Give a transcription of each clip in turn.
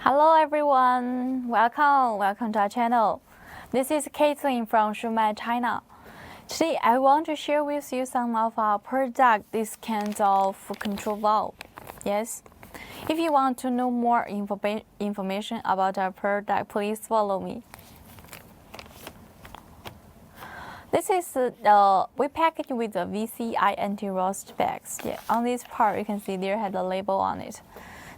Hello everyone, welcome to our channel. This is Caitlin from Shumatt, China. Today I want to share with you some of our product, this kind of control valve. Yes, if you want to know more information about our product, please follow me. This is we package with the VCI anti-rust bags. Yeah, on this part you can see there has a label on it.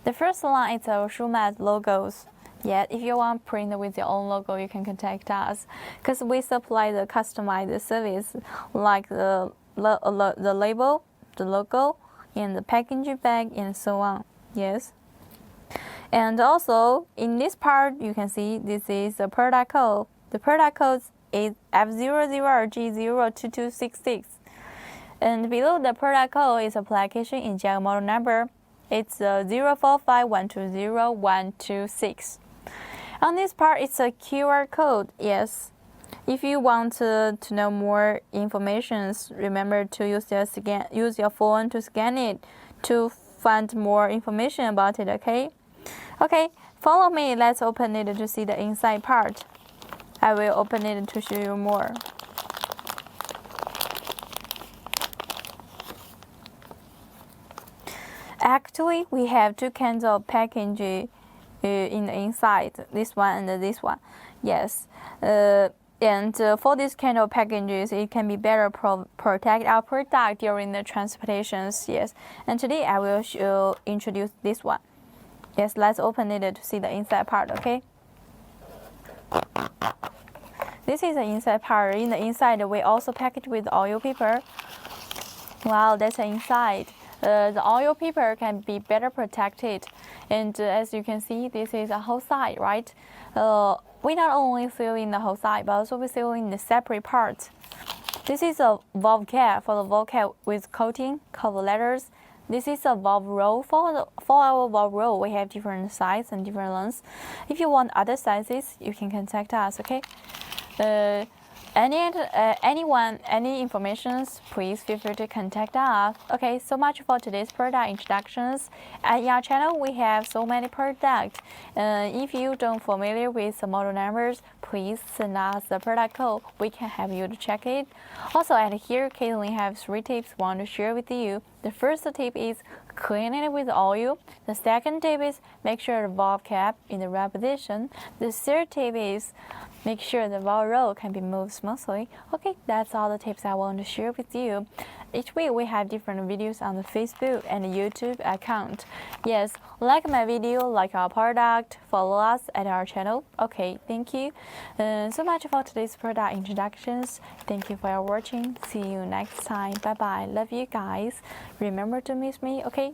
The first line is our Shumatt logos. Yeah, if you want to print with your own logo, you can contact us, because we supply the customized service like the label, the logo, and the packaging bag, and so on. Yes. And also in this part, you can see this is the product code. The product code is F00RJ02266, and below the product code is application injector model number. It's 0451202126. On this part, it's a QR code. Yes. If you want to know more information, remember to use your phone to scan it to find more information about it. Okay. Okay. Follow me. Let's open it to see the inside part. I will open it to show you more. Actually, we have two kinds of packaging in the inside, this one and this one. Yes, and for this kind of packages, it can be better protect our product during the transportations. Yes, and today I will introduce this one. Yes, let's open it to see the inside part. Okay. This is the inside part. In the inside, we also package with oil paper. Wow, that's the inside. The oil paper can be better protected, and as you can see, this is a whole side, right? We not only seal in the whole side, but also we seal in the separate parts. This is a valve cap for the valve cap with coating, cover letters. This is a valve roll. For our valve roll, we have different sizes and different lengths. If you want other sizes, you can contact us. Okay. Any informations, please feel free to contact us. Okay, so much for today's product introductions. At our channel, we have so many products. If you don't familiar with the model numbers, please send us the product code. We can help you to check it. Also, at here, Caitlin has 3 tips I want to share with you. The first tip is clean it with oil. The second tip is make sure the valve cap in the right position. The third tip is make sure the valve roll can be moved smoothly. Okay, that's all the tips I want to share with you. Each week we have different videos on the Facebook and YouTube account. Yes, like my video, like our product, follow us at our channel. Okay, thank you. So much for today's product introductions. Thank you for watching. See you next time. Bye bye. Love you guys. Remember to miss me. Okay.